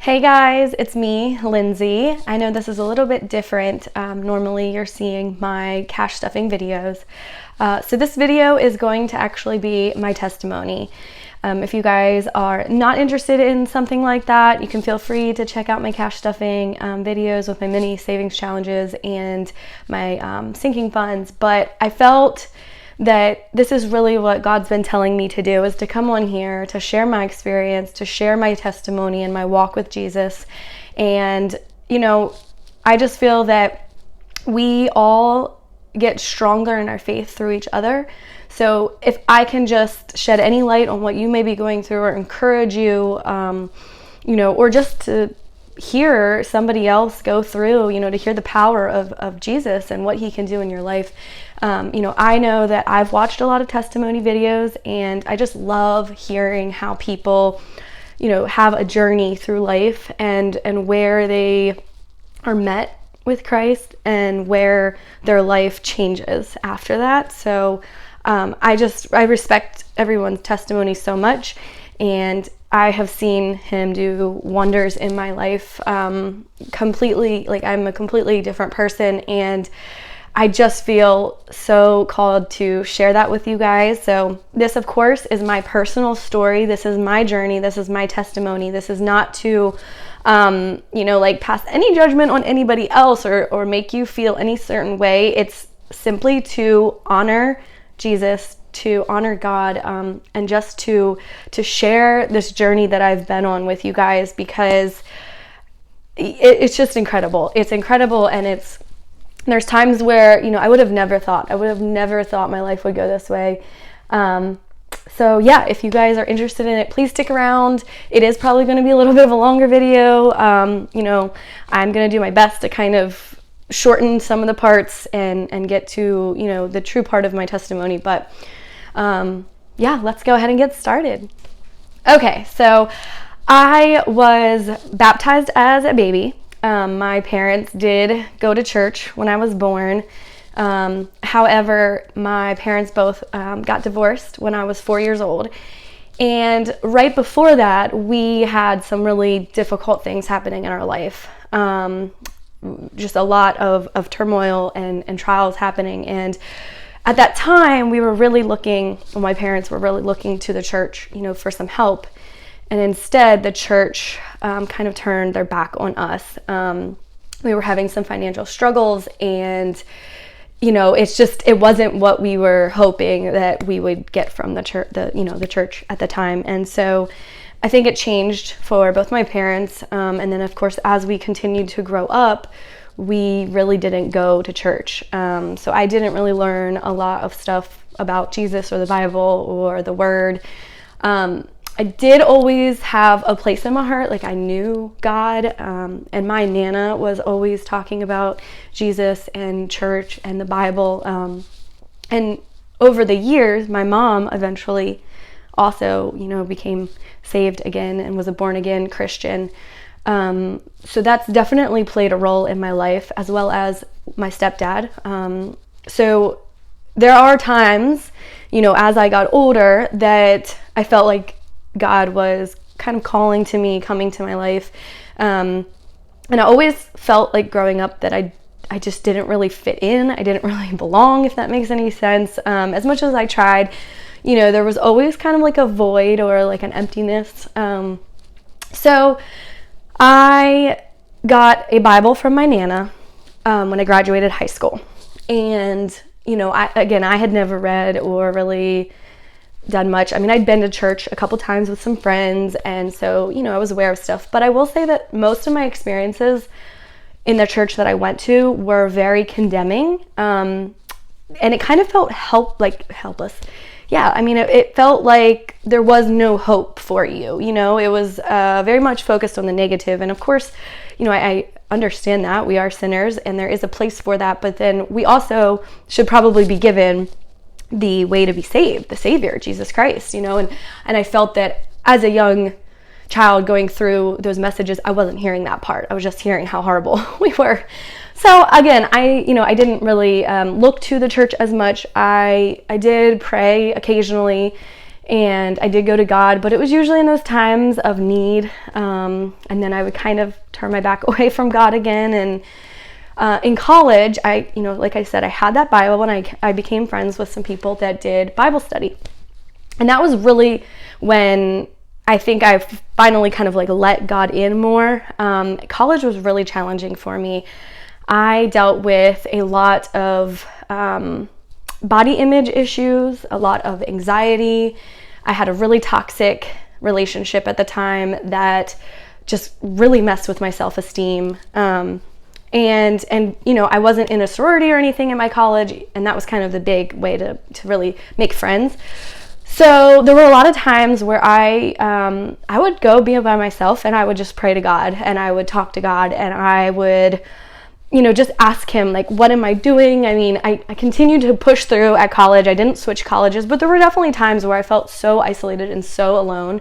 Hey guys, it's me, Lindsay. I know this is a little bit different. Normally you're seeing my cash stuffing videos. So this video is going to actually be my testimony. If you guys are not interested in something like that, you can feel free to check out my cash stuffing videos with my mini savings challenges and my sinking funds. But I felt that this is really what God's been telling me to do, is to come on here to share my experience, to share my testimony and my walk with Jesus. And, I just feel that we all get stronger in our faith through each other. So if I can just shed any light on what you may be going through or encourage you, or just to hear somebody else go through, to hear the power of Jesus and what he can do in your life. I know that I've watched a lot of testimony videos, and I just love hearing how people, have a journey through life and where they are met with Christ and where their life changes after that. So I respect everyone's testimony so much, and I have seen him do wonders in my life completely. Like, I'm a completely different person, and I just feel so called to share that with you guys. So this, of course, is my personal story. This is my journey. This is my testimony. This is not to, pass any judgment on anybody else or make you feel any certain way. It's simply to honor Jesus, to honor God, and just to share this journey that I've been on with you guys, because it's just incredible. It's incredible, and there's times where, I would have never thought my life would go this way. So yeah, if you guys are interested in it, please stick around. It is probably going to be a little bit of a longer video. I'm going to do my best to kind of shorten some of the parts and get to, the true part of my testimony. But let's go ahead and get started. Okay, so I was baptized as a baby. My parents did go to church when I was born. However, my parents both got divorced when I was 4 years old. And right before that, we had some really difficult things happening in our life. Just a lot of turmoil and trials happening. And at that time, my parents were really looking to the church, for some help. And instead, the church kind of turned their back on us. We were having some financial struggles, and, it wasn't what we were hoping that we would get from the church at the time. And so I think it changed for both my parents. And then, of course, as we continued to grow up, we really didn't go to church. So I didn't really learn a lot of stuff about Jesus or the Bible or the Word. I did always have a place in my heart. Like, I knew God, and my Nana was always talking about Jesus and church and the Bible. And over the years, my mom eventually also, became saved again and was a born-again Christian. So that's definitely played a role in my life, as well as my stepdad. So there are times, as I got older, that I felt like God was kind of calling to me, coming to my life. And I always felt like growing up that I just didn't really fit in. I didn't really belong, if that makes any sense. As much as I tried, there was always kind of like a void or like an emptiness. So I got a Bible from my Nana when I graduated high school. And, I had never read or really done much. I mean, I'd been to church a couple times with some friends, and so, I was aware of stuff. But I will say that most of my experiences in the church that I went to were very condemning, and it kind of felt helpless. Yeah, I mean, it felt like there was no hope for you. It was very much focused on the negative. And of course, I understand that we are sinners and there is a place for that, but then we also should probably be given the way to be saved, the Savior, Jesus Christ, and I felt that as a young child going through those messages, I wasn't hearing that part. I was just hearing how horrible we were. So again, I didn't really look to the church as much. I did pray occasionally, And I did go to God, but it was usually in those times of need. And then I would kind of turn my back away from God again. And in college, like I said, I had that Bible, and I became friends with some people that did Bible study. And that was really when I think I finally kind of like let God in more. College was really challenging for me. I dealt with a lot of body image issues, a lot of anxiety. I had a really toxic relationship at the time that just really messed with my self-esteem. And I wasn't in a sorority or anything in my college, and that was kind of the big way to really make friends. So there were a lot of times where I would go be by myself, and I would just pray to God, and I would talk to God, and I would just ask him, like, what am I doing? I mean, I continued to push through at college. I didn't switch colleges, but there were definitely times where I felt so isolated and so alone.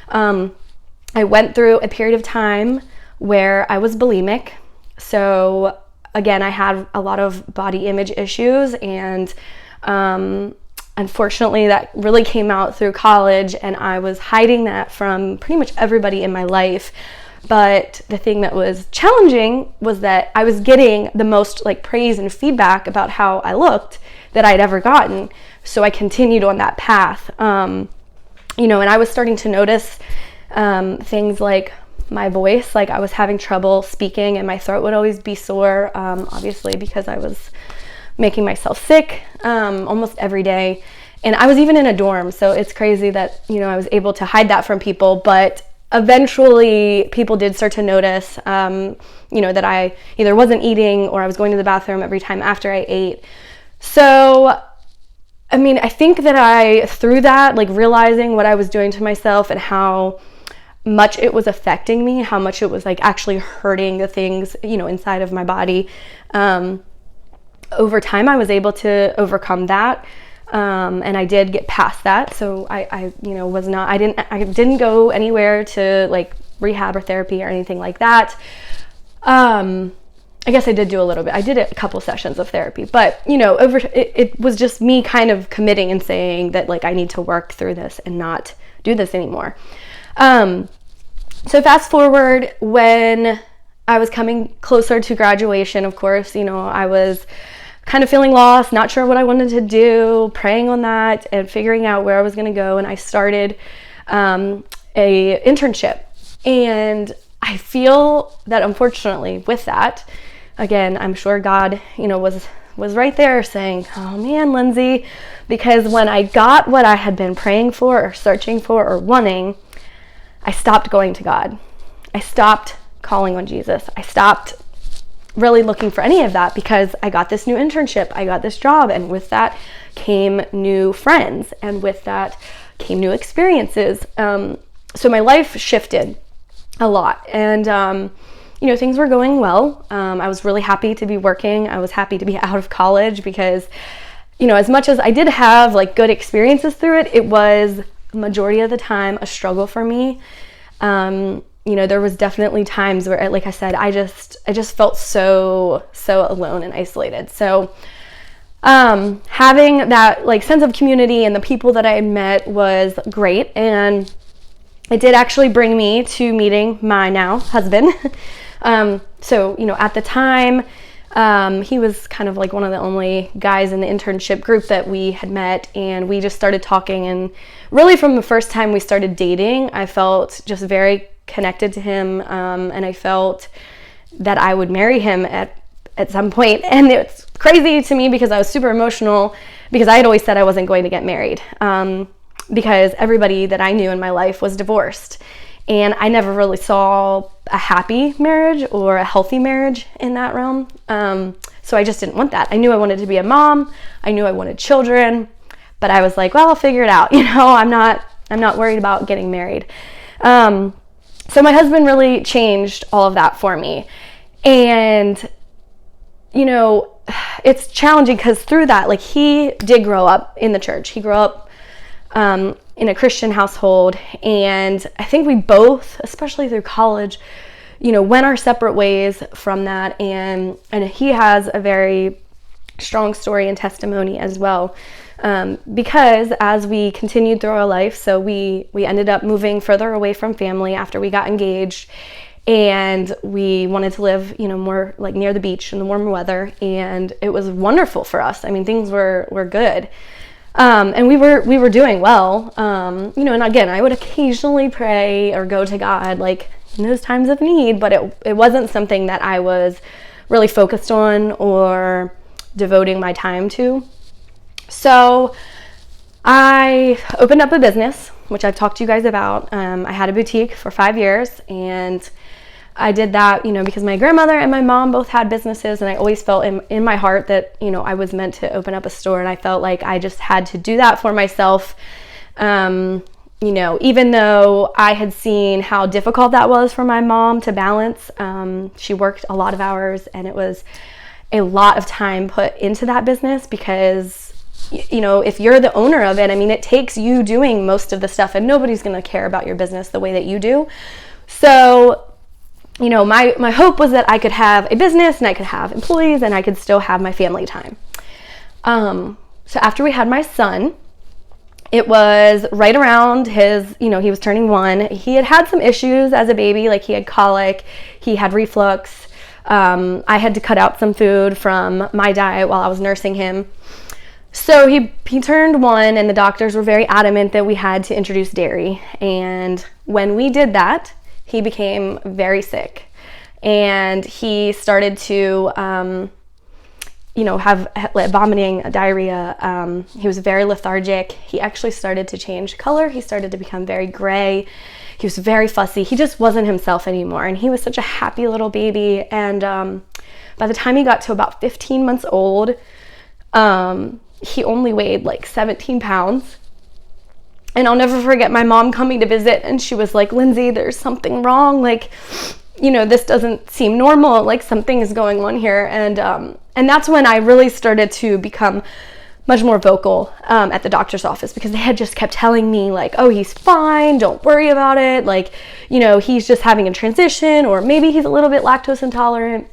I went through a period of time where I was bulimic. So again, I had a lot of body image issues, and unfortunately that really came out through college, and I was hiding that from pretty much everybody in my life. But the thing that was challenging was that I was getting the most like praise and feedback about how I looked that I'd ever gotten. So I continued on that path. And I was starting to notice things like my voice, like I was having trouble speaking, and my throat would always be sore, obviously because I was making myself sick almost every day. And I was even in a dorm, so it's crazy that, I was able to hide that from people, but eventually people did start to notice, that I either wasn't eating or I was going to the bathroom every time after I ate. So, I think that through that, like realizing what I was doing to myself and how much it was affecting me, how much it was like actually hurting the things, inside of my body. Over time, I was able to overcome that. And I did get past that. So I didn't go anywhere to like rehab or therapy or anything like that. I guess I did do a little bit. I did a couple sessions of therapy, but it was just me kind of committing and saying that like I need to work through this and not do this anymore. So fast forward, when I was coming closer to graduation, of course, I was kind of feeling lost, not sure what I wanted to do, praying on that and figuring out where I was going to go. And I started a internship. And I feel that unfortunately with that, again, I'm sure God, was right there saying, oh man, Lindsay, because when I got what I had been praying for or searching for or wanting, I stopped going to God. I stopped calling on Jesus. I stopped really looking for any of that because I got this new internship, I got this job, and with that came new friends, and with that came new experiences. So my life shifted a lot, and things were going well. I was really happy to be working. I was happy to be out of college because, as much as I did have like good experiences through it, it was majority of the time a struggle for me. There was definitely times where, like I said, I just felt so alone and isolated. So having that like sense of community and the people that I had met was great, and it did actually bring me to meeting my now husband. So at the time, he was kind of like one of the only guys in the internship group that we had met, and we just started talking, and really from the first time we started dating, I felt just very connected to him, and I felt that I would marry him at some point. And it's crazy to me because I was super emotional because I had always said I wasn't going to get married, because everybody that I knew in my life was divorced, and I never really saw a happy marriage or a healthy marriage in that realm. So I just didn't want that. I knew I wanted to be a mom. I knew I wanted children, but I was like, well, I'll figure it out. I'm not worried about getting married. So my husband really changed all of that for me. And, it's challenging because through that, like, he did grow up in the church. He grew up in a Christian household. And I think we both, especially through college, went our separate ways from that. And he has a very strong story and testimony as well. because as we continued through our life, so we ended up moving further away from family after we got engaged, and we wanted to live, more like near the beach in the warmer weather, and it was wonderful for us. I mean, things were good. And we were doing well, and again, I would occasionally pray or go to God, like in those times of need, but it wasn't something that I was really focused on or devoting my time to. So I opened up a business, which I've talked to you guys about. I had a boutique for 5 years, and I did that, because my grandmother and my mom both had businesses, and I always felt in my heart that, I was meant to open up a store, and I felt like I just had to do that for myself. Even though I had seen how difficult that was for my mom to balance. She worked a lot of hours, and it was a lot of time put into that business because, if you're the owner of it, it takes you doing most of the stuff, and nobody's going to care about your business the way that you do. So my hope was that I could have a business and I could have employees and I could still have my family time. So after we had my son, it was right around his, he was turning 1. He had some issues as a baby, like he had colic, he had reflux. I had to cut out some food from my diet while I was nursing him. So he turned 1, and the doctors were very adamant that we had to introduce dairy. And when we did that, he became very sick, and he started to, have vomiting, diarrhea. He was very lethargic. He actually started to change color. He started to become very gray. He was very fussy. He just wasn't himself anymore, and he was such a happy little baby. And by the time he got to about 15 months old, he only weighed like 17 pounds. And I'll never forget my mom coming to visit, and she was like, "Lindsay, there's something wrong. Like, this doesn't seem normal. Like, something is going on here." And that's when I really started to become much more vocal at the doctor's office, because they had just kept telling me like, "Oh, he's fine. Don't worry about it. Like, he's just having a transition, or maybe he's a little bit lactose intolerant."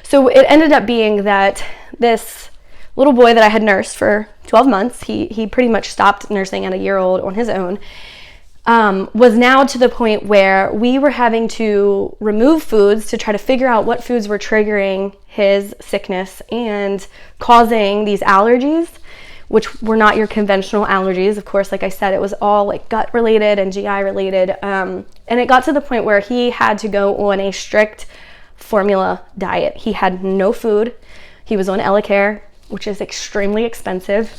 So it ended up being that this little boy that I had nursed for 12 months, he pretty much stopped nursing at a year old on his own, was now to the point where we were having to remove foods to try to figure out what foods were triggering his sickness and causing these allergies, which were not your conventional allergies. Of course, like I said, it was all like gut related and GI related. And it got to the point where he had to go on a strict formula diet. He had no food. He was on Elecare, which is extremely expensive,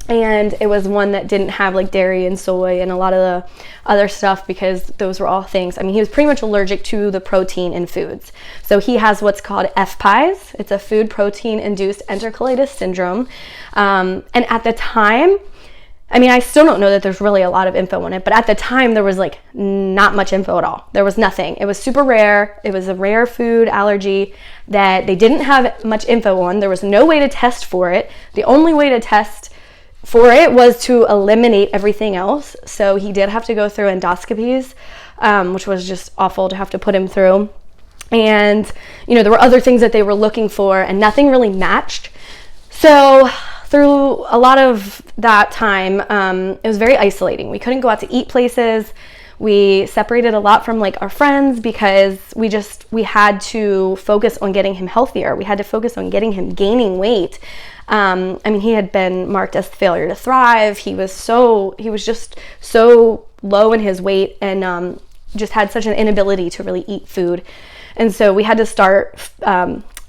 and it was one that didn't have like dairy and soy and a lot of the other stuff, because those were all things. He was pretty much allergic to the protein in foods. So he has what's called FPIES. It's a food protein induced enterocolitis syndrome. And at the time, I still don't know that there's really a lot of info on it, but at the time there was like not much info at all. There was nothing. It was super rare. It was a rare food allergy that they didn't have much info on. There was no way to test for it. The only way to test for it was to eliminate everything else. So he did have to go through endoscopies, which was just awful to have to put him through. And, there were other things that they were looking for, and nothing really matched. So through a lot of that time, it was very isolating. We couldn't go out to eat places. We separated a lot from like our friends, because we had to focus on getting him healthier. We had to focus on getting him gaining weight. He had been marked as failure to thrive. He was just so low in his weight, and just had such an inability to really eat food. And so we had to start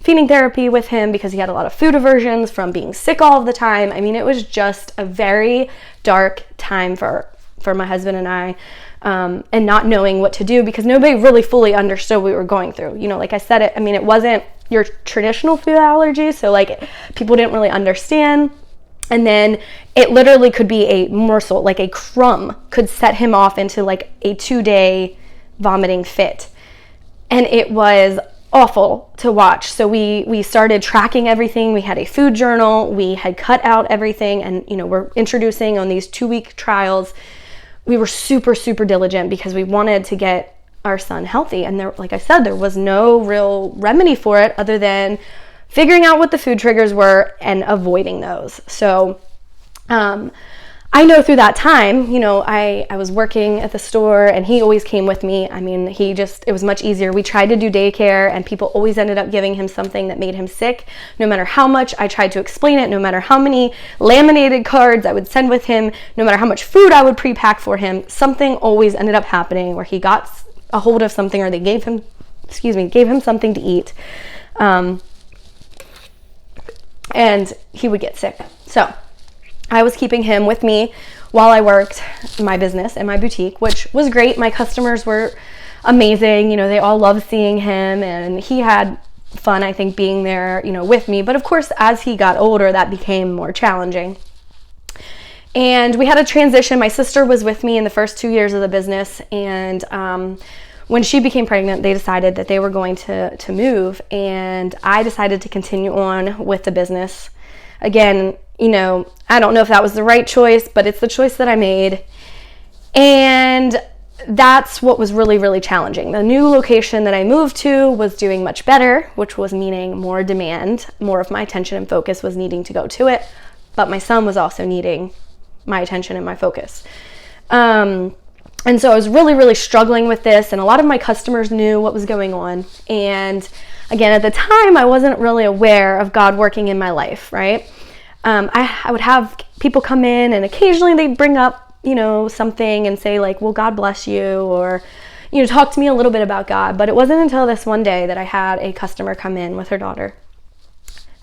feeding therapy with him, because he had a lot of food aversions from being sick all of the time. It was just a very dark time for my husband and I, and not knowing what to do, because nobody really fully understood what we were going through. Like I said, it wasn't your traditional food allergy, so like people didn't really understand. And then it literally could be a morsel, like a crumb could set him off into like a 2-day vomiting fit. And it was awful to watch. So we started tracking everything. We had a food journal. We had cut out everything, and we're introducing on these 2-week trials. We were super, super diligent, because we wanted to get our son healthy. And there, like I said, there was no real remedy for it other than figuring out what the food triggers were and avoiding those. So I know through that time, I was working at the store and he always came with me. I mean, it was much easier. We tried to do daycare and people always ended up giving him something that made him sick. No matter how much I tried to explain it, no matter how many laminated cards I would send with him, no matter how much food I would pre-pack for him, something always ended up happening where he got a hold of something or they gave him something to eat. And he would get sick. So I was keeping him with me while I worked my business and my boutique, which was great. My customers were amazing. They all loved seeing him and he had fun, I think, being there, with me. But of course, as he got older, that became more challenging. And we had a transition. My sister was with me in the first 2 years of the business. And when she became pregnant, they decided that they were going to move. And I decided to continue on with the business. Again, I don't know if that was the right choice, but it's the choice that I made. And that's what was really, really challenging. The new location that I moved to was doing much better, which was meaning more demand, more of my attention and focus was needing to go to it. But my son was also needing my attention and my focus. And so I was really, really struggling with this. And a lot of my customers knew what was going on. And again, at the time, I wasn't really aware of God working in my life, right? I would have people come in and occasionally they'd bring up, something and say like, well, God bless you, or, talk to me a little bit about God. But it wasn't until this one day that I had a customer come in with her daughter.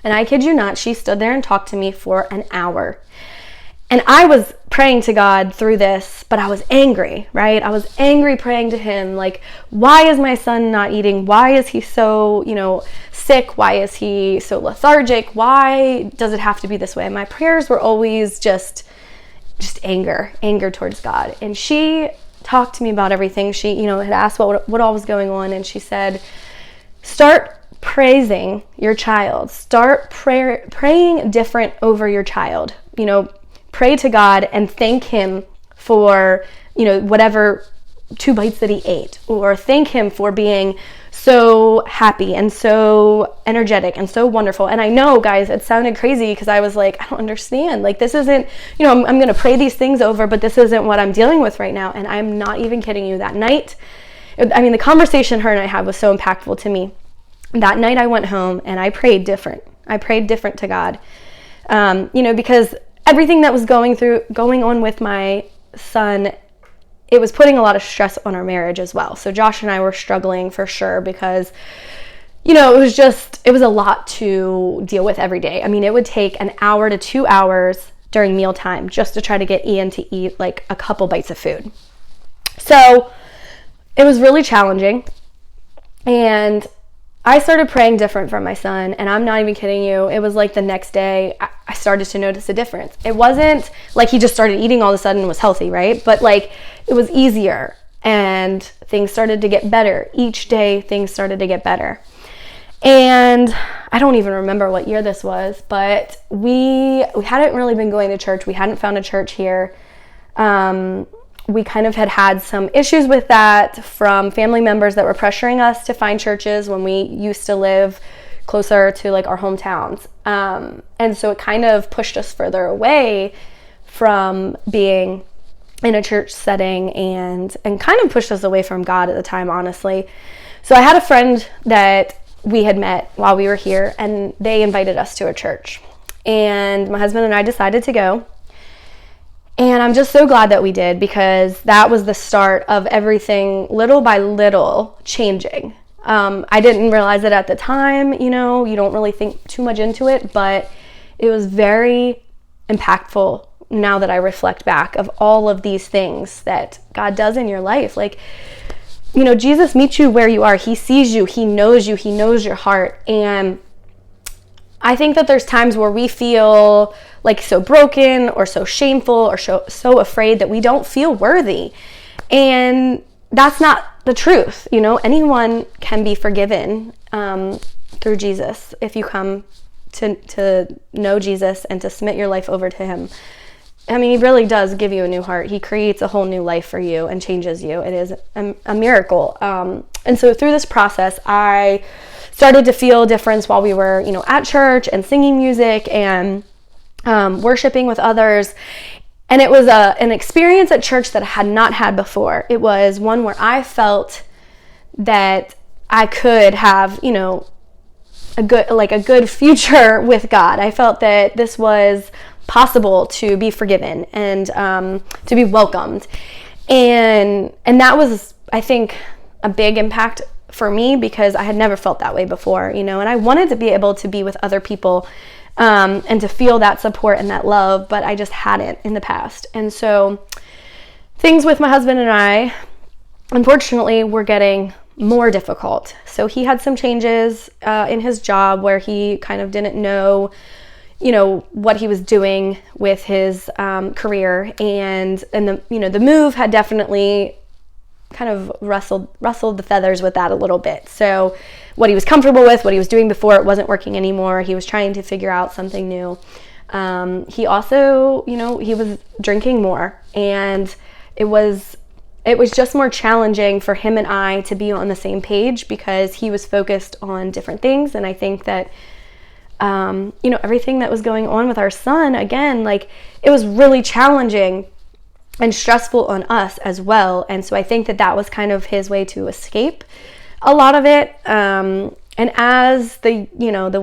And I kid you not, she stood there and talked to me for an hour. And I was praying to God through this, but I was angry, right? I was angry praying to him, like, why is my son not eating? Why is he so, sick? Why is he so lethargic? Why does it have to be this way? And my prayers were always just anger towards God. And she talked to me about everything. She, had asked what all was going on. And she said, start praising your child. Start praying different over your child. Pray to God and thank him for, whatever 2 bites that he ate, or thank him for being so happy and so energetic and so wonderful. And I know, guys, it sounded crazy because I was like, I don't understand. Like, this isn't, I'm going to pray these things over, but this isn't what I'm dealing with right now. And I'm not even kidding you. That night, the conversation her and I had was so impactful to me. That night I went home and I prayed different. I prayed different to God, because everything that was going on with my son, it was putting a lot of stress on our marriage as well. So Josh and I were struggling for sure because, it was a lot to deal with every day. It would take an hour to 2 hours during mealtime just to try to get Ian to eat like a couple bites of food. So it was really challenging. And I started praying different for my son, and I'm not even kidding you. It was like the next day I started to notice a difference. It wasn't like he just started eating all of a sudden and was healthy, right? But like it was easier and things started to get better. Each day things started to get better. And I don't even remember what year this was, but we hadn't really been going to church. We hadn't found a church here. We kind of had some issues with that from family members that were pressuring us to find churches when we used to live closer to like our hometowns. And so it kind of pushed us further away from being in a church setting and kind of pushed us away from God at the time, honestly. So I had a friend that we had met while we were here, and they invited us to a church. And my husband and I decided to go. And I'm just so glad that we did, because that was the start of everything little by little changing. I didn't realize it at the time, you don't really think too much into it, but it was very impactful now that I reflect back of all of these things that God does in your life. Like, Jesus meets you where you are. He sees you. He knows your heart. And I think that there's times where we feel like so broken or so shameful or so afraid that we don't feel worthy. And that's not the truth. Anyone can be forgiven through Jesus if you come to know Jesus and to submit your life over to him. He really does give you a new heart. He creates a whole new life for you and changes you. It is a miracle. And so through this process, I started to feel a difference while we were, at church and singing music and worshiping with others. And it was an experience at church that I had not had before. It was one where I felt that I could have, a good future with God. I felt that this was possible to be forgiven and to be welcomed. And that was, I think, a big impact for me because I had never felt that way before, and I wanted to be able to be with other people and to feel that support and that love, but I just hadn't in the past. And so things with my husband and I, unfortunately, were getting more difficult. So he had some changes in his job where he kind of didn't know, what he was doing with his career, and the move had definitely kind of rustled the feathers with that a little bit. So what he was comfortable with, what he was doing before, it wasn't working anymore. He was trying to figure out something new. He also, he was drinking more, and it was just more challenging for him and I to be on the same page because he was focused on different things. And I think that, everything that was going on with our son, again, it was really challenging and stressful on us as well. And so I think that was kind of his way to escape a lot of it. And as the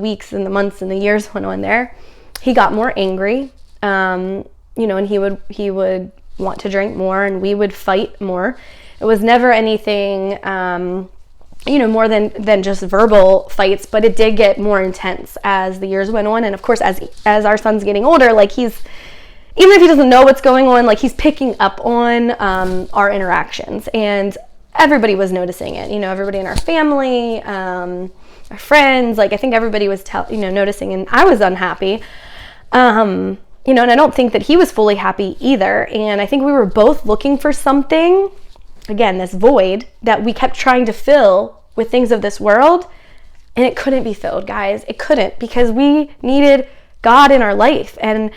weeks and the months and the years went on there, he got more angry, and he would want to drink more, and we would fight more. It was never anything, more than just verbal fights, but it did get more intense as the years went on. And of course, as our son's getting older, even if he doesn't know what's going on, he's picking up on our interactions, and everybody was noticing it. Everybody in our family, our friends, I think everybody was noticing, and I was unhappy. And I don't think that he was fully happy either. And I think we were both looking for something, again, this void that we kept trying to fill with things of this world, and it couldn't be filled, guys. It couldn't, because we needed God in our life, and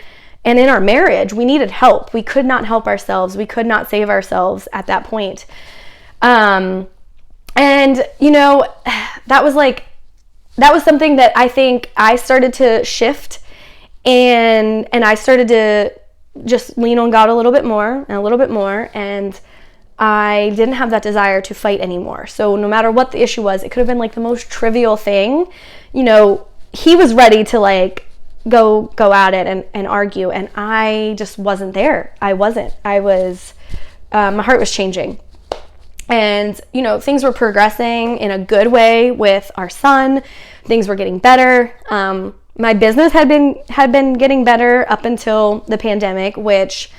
in our marriage, we needed help. We could not help ourselves. We could not save ourselves at that point. And that was something that I think I started to shift, and I started to just lean on God a little bit more and a little bit more, and I didn't have that desire to fight anymore. So no matter what the issue was, it could have been the most trivial thing. He was ready to go at it and argue, and I just wasn't there. I was my heart was changing, and things were progressing in a good way with our son. Things were getting better. My business had been getting better up until the pandemic, which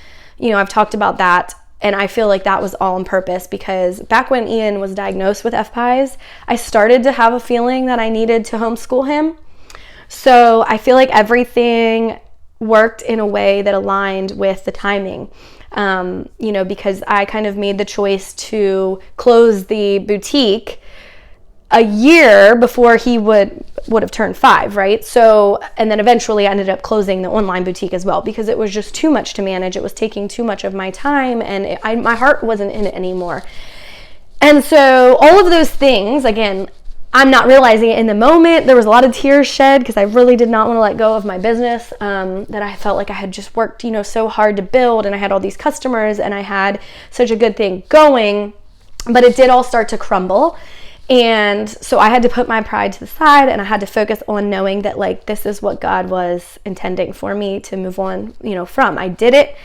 I've talked about that, and I feel like that was all on purpose, because back when Ian was diagnosed with FPIES, I started to have a feeling that I needed to homeschool him. So I feel like everything worked in a way that aligned with the timing, because I kind of made the choice to close the boutique a year before he would have turned 5, right? So, and then eventually I ended up closing the online boutique as well, because it was just too much to manage. It was taking too much of my time, and my heart wasn't in it anymore. And so all of those things, again, I'm not realizing it in the moment. There was a lot of tears shed because I really did not want to let go of my business that I felt like I had just worked, so hard to build, and I had all these customers, and I had such a good thing going, but it did all start to crumble. And so I had to put my pride to the side, and I had to focus on knowing that this is what God was intending for me to move on, from. I did it,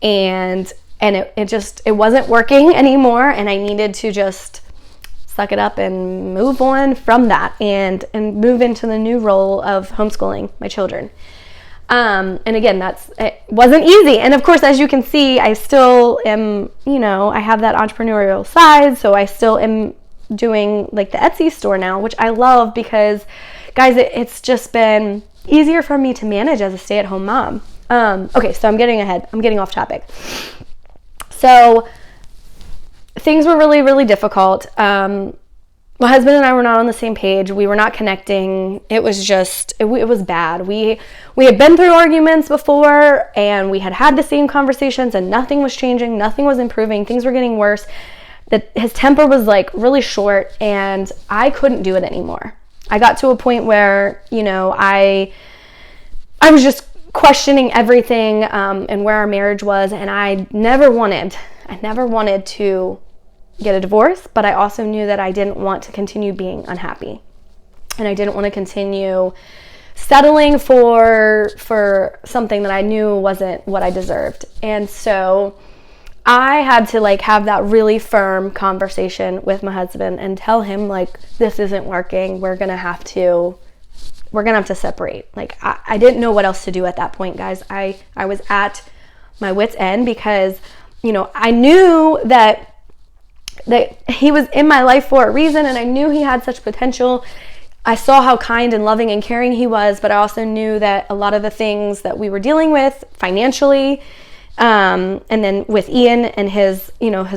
and it wasn't working anymore, and I needed to just suck it up and move on from that and move into the new role of homeschooling my children. And again, it wasn't easy. And of course, as you can see, I still am, I have that entrepreneurial side. So I still am doing the Etsy store now, which I love because, guys, it's just been easier for me to manage as a stay-at-home mom. Okay, so I'm getting off topic. So things were really, really difficult. My husband and I were not on the same page. We were not connecting. It was just, it was bad. We had been through arguments before, and we had the same conversations, and nothing was changing. Nothing was improving. Things were getting worse. His temper was really short, and I couldn't do it anymore. I got to a point where, I was just questioning everything and where our marriage was, and I never wanted to get a divorce, but I also knew that I didn't want to continue being unhappy, and I didn't want to continue settling for something that I knew wasn't what I deserved. And so I had to have that really firm conversation with my husband and tell him this isn't working. We're gonna have to separate. I didn't know what else to do at that point, guys. I was at my wit's end because I knew that he was in my life for a reason, and I knew he had such potential. I saw how kind and loving and caring he was, but I also knew that a lot of the things that we were dealing with financially, and then with Ian and his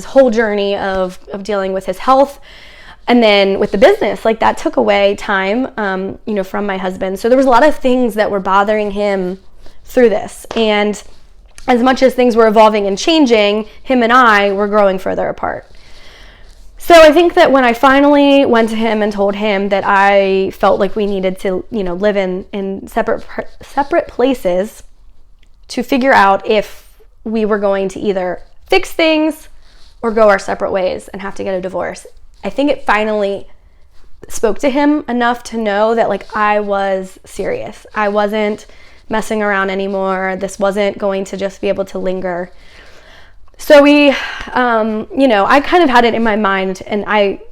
whole journey of dealing with his health, and then with the business, that took away time, from my husband. So there was a lot of things that were bothering him through this. And as much as things were evolving and changing, him and I were growing further apart. So I think that when I finally went to him and told him that I felt like we needed to, live in separate places to figure out if we were going to either fix things or go our separate ways and have to get a divorce, I think it finally spoke to him enough to know that I was serious. I wasn't messing around anymore. This wasn't going to just be able to linger. So we, I kind of had it in my mind, and I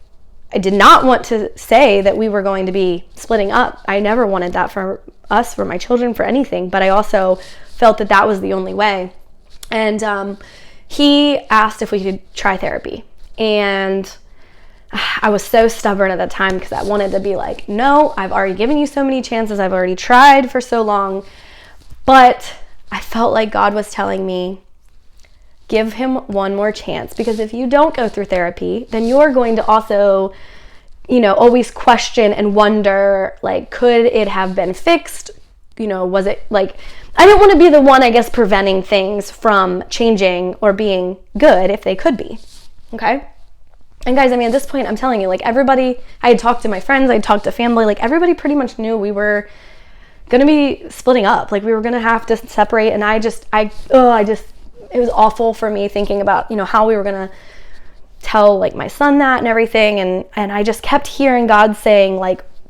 did not want to say that we were going to be splitting up. I never wanted that for us, for my children, for anything, but I also felt that was the only way. And he asked if we could try therapy. And I was so stubborn at the time because I wanted to be no, I've already given you so many chances. I've already tried for so long. But I felt like God was telling me, give him one more chance, because if you don't go through therapy, then you're going to also, always question and wonder, could it have been fixed? Was it I didn't want to be the one, I guess, preventing things from changing or being good if they could be. Okay? And guys, at this point, I'm telling you, everybody, I had talked to my friends, I had talked to family, everybody pretty much knew we were going to be splitting up. We were going to have to separate, and it was awful for me thinking about, how we were going to tell my son that and everything. And I just kept hearing God saying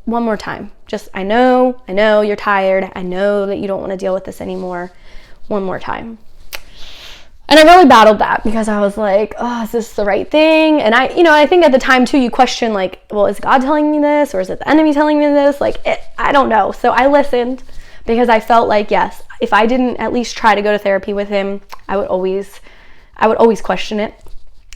one more time, just, I know you're tired. I know that you don't want to deal with this anymore. One more time. And I really battled that because I was is this the right thing? And I think at the time too, you question well, is God telling me this, or is it the enemy telling me this? I don't know. So I listened because I felt yes, if I didn't at least try to go to therapy with him, I would always question it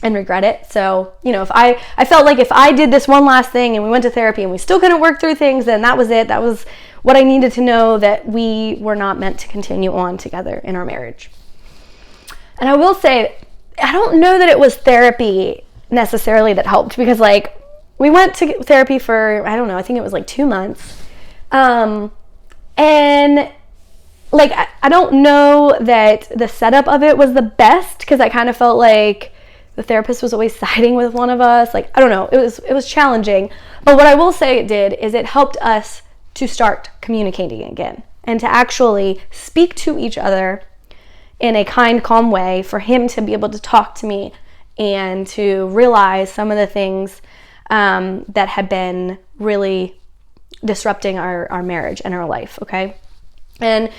and regret it. So, if I felt if I did this one last thing and we went to therapy and we still couldn't work through things, then that was it. That was what I needed to know, that we were not meant to continue on together in our marriage. And I will say, I don't know that it was therapy necessarily that helped, because we went to therapy for, I don't know, I think it was 2 months. And I don't know that the setup of it was the best, because I kind of felt the therapist was always siding with one of us. I don't know, it was challenging. But what I will say it did is it helped us to start communicating again and to actually speak to each other in a kind, calm way, for him to be able to talk to me and to realize some of the things that had been really disrupting our marriage and our life, okay? And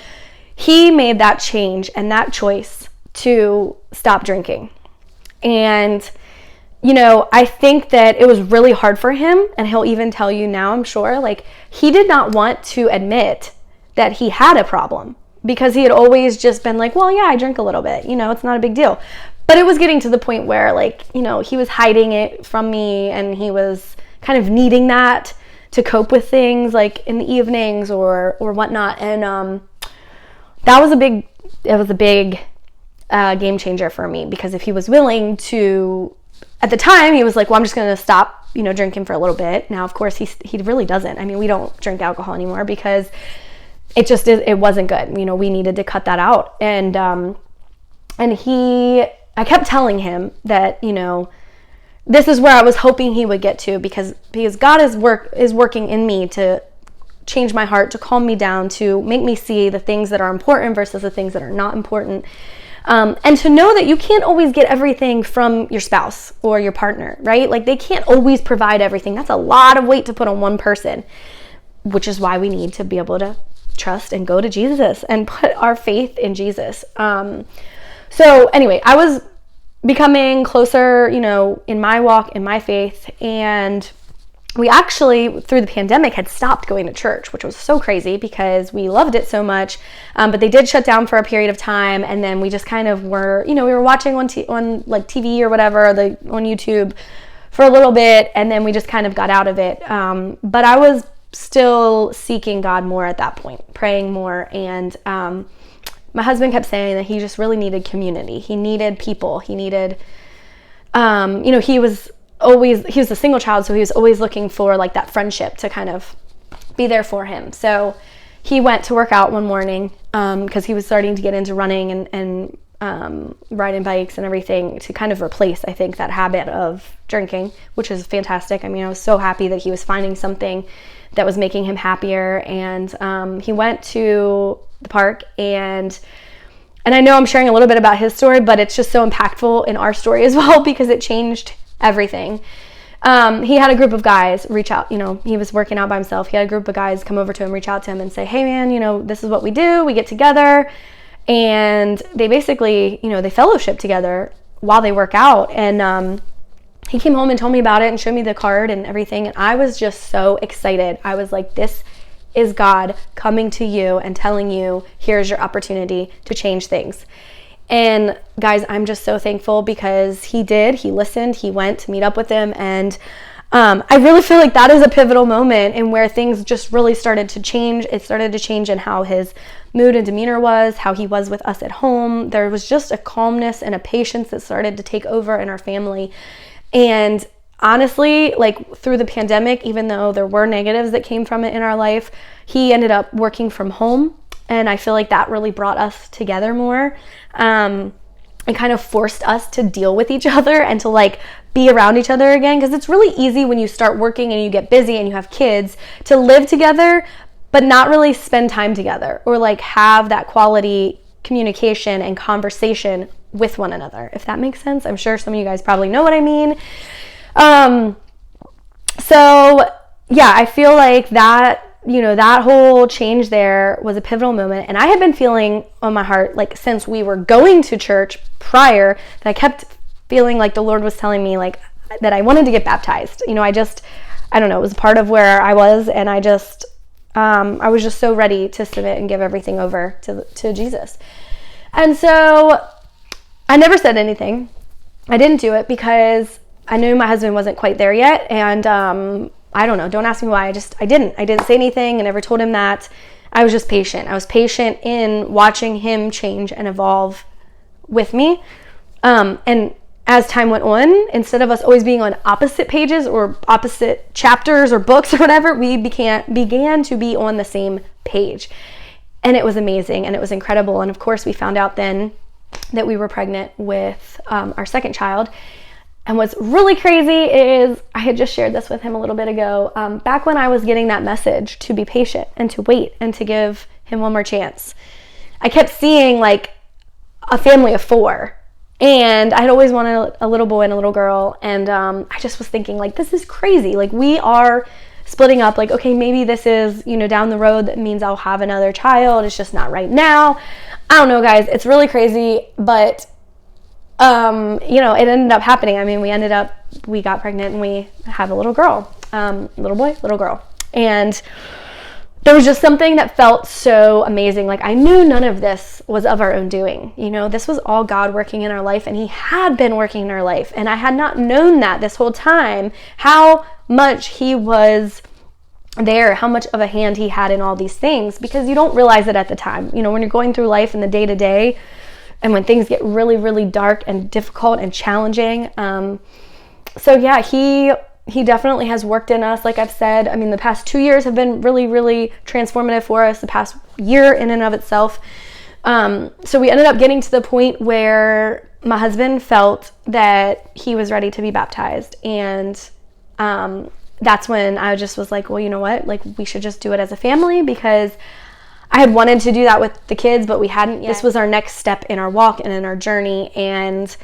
he made that change and that choice to stop drinking. And, I think that it was really hard for him, and he'll even tell you now, I'm sure, he did not want to admit that he had a problem, because he had always just been well, yeah, I drink a little bit, it's not a big deal. But it was getting to the point where he was hiding it from me, and he was kind of needing that to cope with things in the evenings or whatnot. And that was a big game changer for me, because if he was willing to, at the time he was well, I'm just going to stop, drinking for a little bit. Now, of course, he really doesn't. We don't drink alcohol anymore because it wasn't good. We needed to cut that out. And I kept telling him that, this is where I was hoping he would get to, because God is working in me to change my heart, to calm me down, to make me see the things that are important versus the things that are not important. And to know that you can't always get everything from your spouse or your partner, right? Like, they can't always provide everything. That's a lot of weight to put on one person, which is why we need to be able to trust and go to Jesus and put our faith in Jesus. So anyway, I was becoming closer, in my walk, in my faith, and we actually, through the pandemic, had stopped going to church, which was so crazy because we loved it so much. But they did shut down for a period of time, and then we just kind of were, we were watching on like TV or whatever, on YouTube for a little bit, and then we just kind of got out of it. But I was still seeking God more at that point, praying more, and my husband kept saying that he just really needed community. He needed people. He needed, he was a single child, so he was always looking for like that friendship to kind of be there for him. So he went to work out one morning because he was starting to get into running and riding bikes and everything to kind of replace, I think, that habit of drinking, which is fantastic. I mean, I was so happy that he was finding something that was making him happier. And he went to the park, and I know I'm sharing a little bit about his story, but it's just so impactful in our story as well because it changed everything. He had a group of guys reach out, he was working out by himself. He had a group of guys come over to him, reach out to him and say, hey man, this is what we do. We get together, and they basically, they fellowship together while they work out. And he came home and told me about it and showed me the card and everything. And I was just so excited. I was like, this is God coming to you and telling you, here's your opportunity to change things. And guys, I'm just so thankful because he listened, he went to meet up with him. And I really feel like that is a pivotal moment in where things just really started to change. It started to change in how his mood and demeanor was, how he was with us at home. There was just a calmness and a patience that started to take over in our family. And honestly, like through the pandemic, even though there were negatives that came from it in our life, he ended up working from home. And I feel like that really brought us together more. It kind of forced us to deal with each other and to like be around each other again. Because it's really easy when you start working and you get busy and you have kids to live together, but not really spend time together or like have that quality communication and conversation with one another, if that makes sense. I'm sure some of you guys probably know what I mean. So yeah, I feel like that, that whole change there was a pivotal moment. And I had been feeling on my heart, like since we were going to church prior, that I kept feeling like the Lord was telling me like that I wanted to get baptized. I don't know, it was part of where I was. And I was just so ready to submit and give everything over to Jesus. And so I never said anything. I didn't do it because I knew my husband wasn't quite there yet. And I don't know. Don't ask me why. I didn't say anything. I never told him that. I was just patient. I was patient in watching him change and evolve with me. And as time went on, instead of us always being on opposite pages or opposite chapters or books or whatever, we began to be on the same page. And it was amazing and it was incredible. And of course, we found out then that we were pregnant with our second child. And what's really crazy is, I had just shared this with him a little bit ago, back when I was getting that message to be patient and to wait and to give him one more chance, I kept seeing like a family of 4. And I had always wanted a little boy and a little girl. And I just was thinking like, this is crazy. Like we are splitting up, like, okay, maybe this is, down the road that means I'll have another child. It's just not right now. I don't know, guys. It's really crazy, but it ended up happening. I mean, we got pregnant and we have a little girl, little boy, little girl. And there was just something that felt so amazing. Like I knew none of this was of our own doing. This was all God working in our life, and he had been working in our life. And I had not known that this whole time, how much he was there, how much of a hand he had in all these things, because you don't realize it at the time. When you're going through life in the day to day, and when things get really, really dark and difficult and challenging. So yeah, he definitely has worked in us. Like I've said, I mean, the past 2 years have been really, really transformative for us. The past year in and of itself. So we ended up getting to the point where my husband felt that he was ready to be baptized. And that's when I just was like, well, you know what? Like, we should just do it as a family, because I had wanted to do that with the kids, but we hadn't yet. This was our next step in our walk and in our journey. And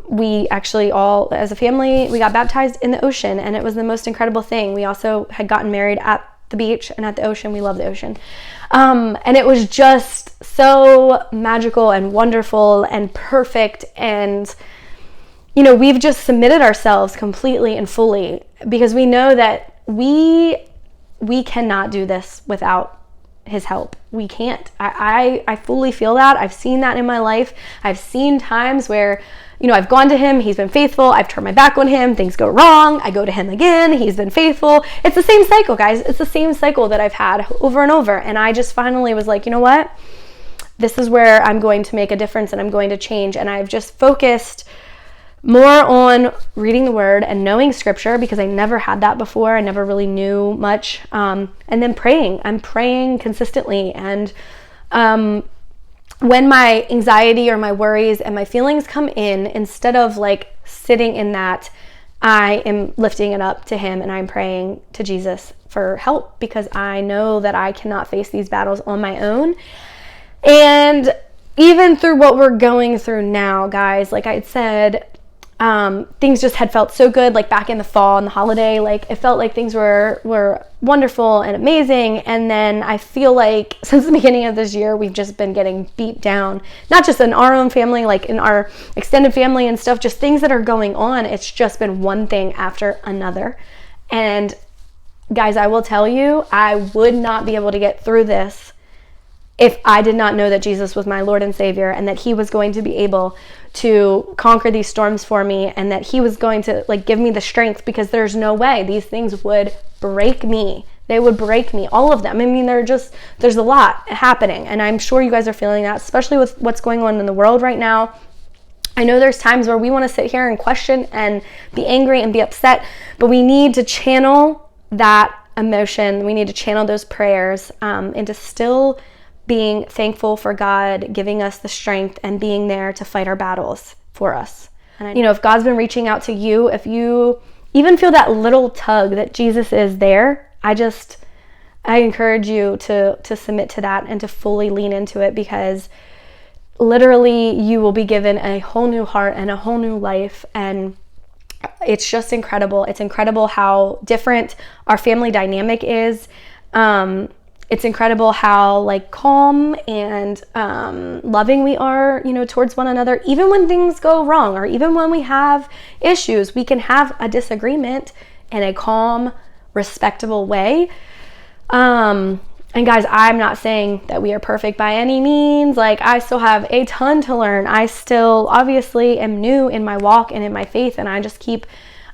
we actually all, as a family, we got baptized in the ocean, and it was the most incredible thing. We also had gotten married at the beach and at the ocean. We love the ocean. And it was just so magical and wonderful and perfect. And, you know, we've just submitted ourselves completely and fully, because we know that we cannot do this without his help. We can't. I fully feel that. I've seen that in my life. I've seen times where, you know, I've gone to him, he's been faithful, I've turned my back on him, things go wrong, I go to him again, he's been faithful. It's the same cycle, guys. It's the same cycle that I've had over and over. And I just finally was like, you know what? This is where I'm going to make a difference, and I'm going to change. And I've just focused more on reading the word and knowing scripture, because I never had that before. I never really knew much. And then praying. I'm praying consistently. And when my anxiety or my worries and my feelings come in, instead of like sitting in that, I am lifting it up to him, and I'm praying to Jesus for help, because I know that I cannot face these battles on my own. And even through what we're going through now, guys, like I had said, things just had felt so good, like back in the fall and the holiday, like it felt like things were wonderful and amazing. And then I feel like since the beginning of this year, we've just been getting beat down, not just in our own family, like in our extended family and stuff, just things that are going on. It's just been one thing after another. And guys, I will tell you, I would not be able to get through this if I did not know that Jesus was my Lord and Savior, and that he was going to be able to conquer these storms for me, and that he was going to like give me the strength, because there's no way these things would break me. They would break me, all of them. I mean, there's a lot happening, and I'm sure you guys are feeling that, especially with what's going on in the world right now. I know there's times where we want to sit here and question and be angry and be upset, but we need to channel that emotion. We need to channel those prayers into still being thankful for God giving us the strength and being there to fight our battles for us. And you know, if God's been reaching out to you, if you even feel that little tug that Jesus is there, I encourage you to submit to that and to fully lean into it, because literally you will be given a whole new heart and a whole new life. And it's just incredible. It's incredible how different our family dynamic is. It's incredible how like calm and loving we are, you know, towards one another. Even when things go wrong, or even when we have issues, we can have a disagreement in a calm, respectable way. And guys, I'm not saying that we are perfect by any means. Like, I still have a ton to learn. I still obviously am new in my walk and in my faith, and I just keep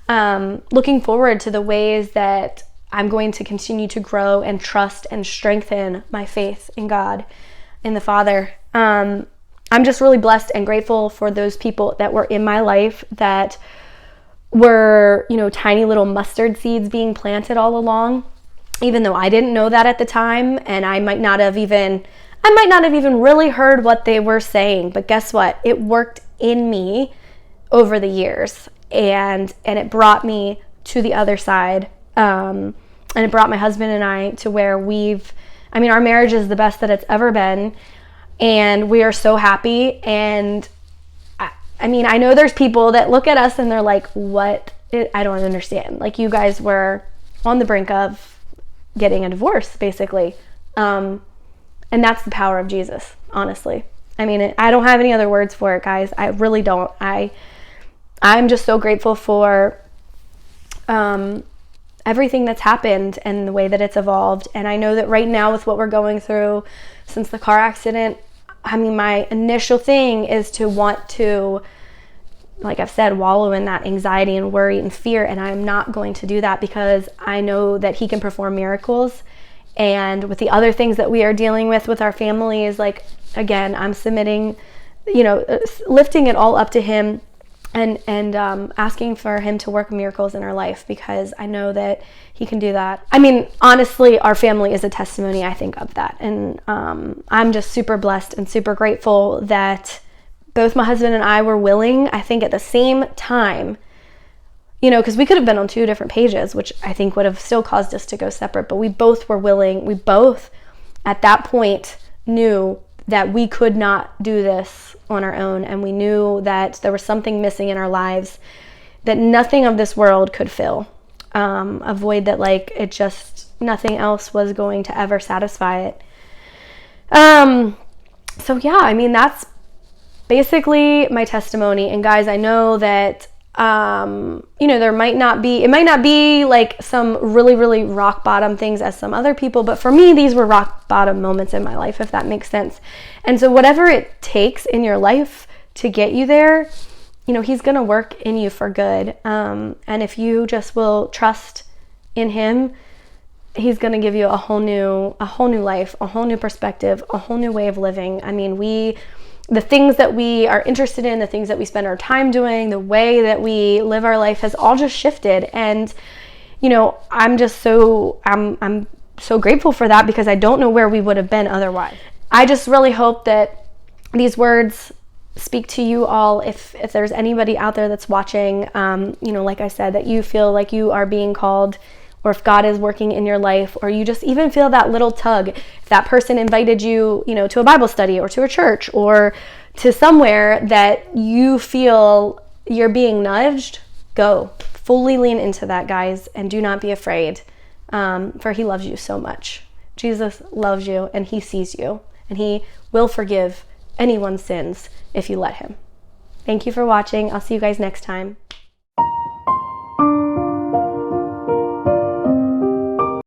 looking forward to the ways that I'm going to continue to grow and trust and strengthen my faith in God, in the Father. I'm just really blessed and grateful for those people that were in my life that were, you know, tiny little mustard seeds being planted all along, even though I didn't know that at the time, and I might not have even really heard what they were saying. But guess what? It worked in me over the years, and it brought me to the other side. And it brought my husband and I to where our marriage is the best that it's ever been, and we are so happy. And I know there's people that look at us and they're like, what? I don't understand. Like, you guys were on the brink of getting a divorce, basically. And that's the power of Jesus, honestly. I mean, I don't have any other words for it, guys. I really don't. I'm just so grateful for everything that's happened and the way that it's evolved. And I know that right now, with what we're going through since the car accident, my initial thing is to want to, like I've said, wallow in that anxiety and worry and fear. And I'm not going to do that, because I know that he can perform miracles. And with the other things that we are dealing with our family, is like, again, I'm submitting, you know, lifting it all up to him, and asking for him to work miracles in our life, because I know that he can do that. I mean, honestly, our family is a testimony, I think, of that. And I'm just super blessed and super grateful that both my husband and I were willing, I think at the same time, you know, because we could have been on 2 different pages, which I think would have still caused us to go separate, but we both were willing. We both at that point knew that we could not do this on our own, and we knew that there was something missing in our lives that nothing of this world could fill. A void that, like, it just, nothing else was going to ever satisfy it. So yeah, I mean, that's basically my testimony. And guys, I know that, you know, it might not be like some really, really rock bottom things as some other people, but for me, these were rock bottom moments in my life, if that makes sense. And so whatever it takes in your life to get you there, you know, he's going to work in you for good. And if you just will trust in him, he's going to give you a whole new life, a whole new perspective, a whole new way of living. I mean, the things that we are interested in, the things that we spend our time doing, the way that we live our life has all just shifted. And, you know, I'm so grateful for that, because I don't know where we would have been otherwise. I just really hope that these words speak to you all. If there's anybody out there that's watching, you know, like I said, that you feel like you are being called, or if God is working in your life, or you just even feel that little tug, if that person invited you, you know, to a Bible study or to a church or to somewhere that you feel you're being nudged, go. Fully lean into that, guys, and do not be afraid, for he loves you so much. Jesus loves you, and he sees you, and he will forgive anyone's sins if you let him. Thank you for watching. I'll see you guys next time.